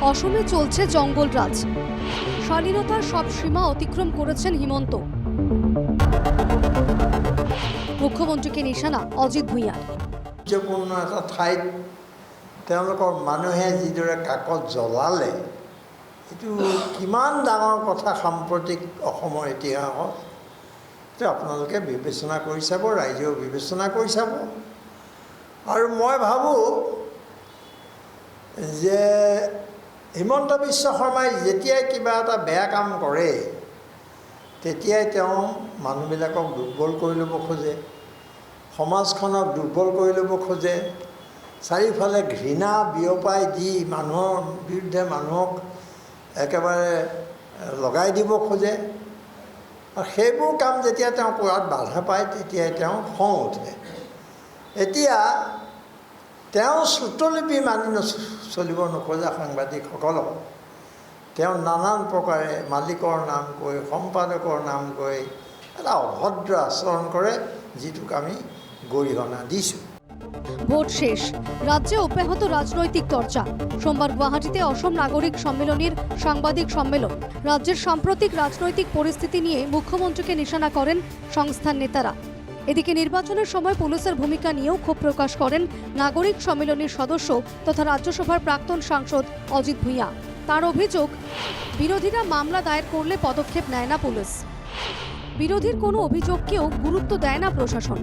অসমে চলছে জঙ্গলৰাজ। শালীনতাৰ সব সীমা অতিক্ৰম কৰেছেন হিমন্ত। মুখ্যমন্ত্ৰীকে নিশানা অজিত ভূঁইয়াৰ। গুৰুত্বপূৰ্ণ এটা ঠাইত তেওঁলোকৰ মানুহে যিদৰে কাকত জ্বলালে, এইটো কিমান ডাঙৰ কথা সাম্প্ৰতিক অসমৰ ইতিহাসত। এইটো আপোনালোকে বিবেচনা কৰি চাব, ৰাইজেও বিবেচনা কৰি চাব। আৰু মই ভাবোঁ যে হিমন্ত বিশ্ব শৰ্মাই যেতিয়াই কিবা এটা বেয়া কাম কৰে, তেতিয়াই তেওঁ মানুহবিলাকক দুৰ্বল কৰি ল'ব খোজে, সমাজখনক দুৰ্বল কৰি ল'ব খোজে, চাৰিওফালে ঘৃণা বিয়পাই দি মানুহৰ বিৰুদ্ধে মানুহক একেবাৰে লগাই দিব খোজে। আৰু সেইবোৰ কাম যেতিয়া তেওঁ কৰাত বাধা পায়, তেতিয়াই তেওঁ খং উঠে। এতিয়া তেওঁ শ্ৰুতলিপি মানি চলিব নোখোজা সাংবাদিকসকলক তেওঁ নানান প্ৰকাৰে মালিকৰ নাম কৈ, সম্পাদকৰ নাম কৈ এটা অভদ্ৰ আচৰণ কৰে, যিটোক আমি গৰিহণা দিছোঁ। ভোট শেষ, রাজ্যে অব্যাহত রাজনৈতিক চর্চা। সোমবার গুয়াহাটিতে অসম নাগরিক সম্মেলনের সাংবাদিক সম্মেলন। রাজ্যের সাম্প্রতিক রাজনৈতিক পরিস্থিতি নিয়ে মুখ্যমন্ত্রীকে নিশানা করেন সংস্থার নেতারা। এদিকে নির্বাচনের সময় পুলিশের ভূমিকা নিয়েও ক্ষোভ প্রকাশ করেন নাগরিক সম্মেলনের সদস্য তথা রাজ্যসভার প্রাক্তন সাংসদ অজিত ভূঁইয়া। তার অভিযোগ, বিরোধীরা মামলা দায়ের করলে পদক্ষেপ নেয় না পুলিশ। বিরোধীর কোনো অভিযোগকেও গুরুত্ব দেয় না প্রশাসন।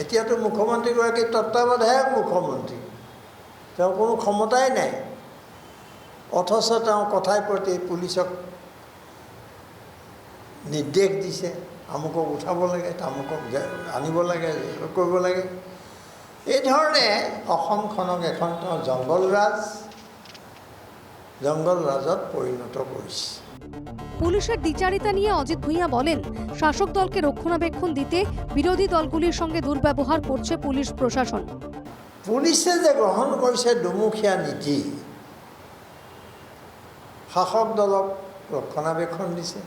এতিয়াতো মুখ্যমন্ত্ৰীগৰাকী তত্ত্বাৱধায়ক মুখ্যমন্ত্ৰী, তেওঁ কোনো ক্ষমতাই নাই, অথচ তেওঁ কথাই প্ৰতি পুলিচক নিৰ্দেশ দিছে, আমুকক উঠাব লাগে, তামুকক আনিব লাগে, কৰিব লাগে। এই ধৰণে অসমখনক এখন তেওঁ জংগলৰাজত পৰিণত কৰিছে। পুলিশের দ্বিচারিতা নিয়ে অজিত ভূঁইয়া বলেন, শাসক দলকে রক্ষণাবেক্ষণ দিতে বিরোধী দলগুলির সঙ্গে দুর্ব্যবহার করছে পুলিশ প্রশাসন। পুলিচে যে গ্ৰহণ কৰিছে দুমুখীয়া নীতি, শাসক দলক ৰক্ষণাবেক্ষণ দিছে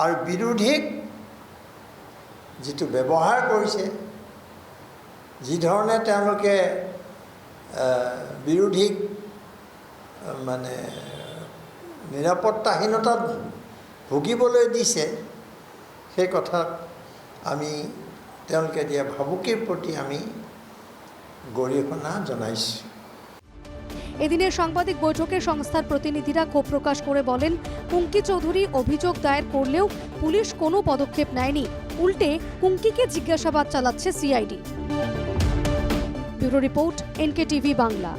আৰু বিৰোধীক যিটো ব্যৱহাৰ কৰিছে, যিধৰণে তেওঁলোকে বিৰোধীক মানে নিৰাপত্তাহীনতাত ভুগিবলৈ দিছে, সেই কথাত আমি তেওঁলোকে দিয়া ভাবুকিৰ প্ৰতি আমি গৰিহণা জনাইছোঁ। এদিনের সাংবাদিক বৈঠকে সংস্থার প্রতিনিধিরা ক্ষোভ প্রকাশ করে বলেন, কুঙ্কি চৌধুরী অভিযোগ দায়ের করলেও পুলিশ কোনো পদক্ষেপ নেয়নি, উল্টে কুঙ্কিকে জিজ্ঞাসাবাদ চালাচ্ছে CID. Bureau report, NKTV Bangla.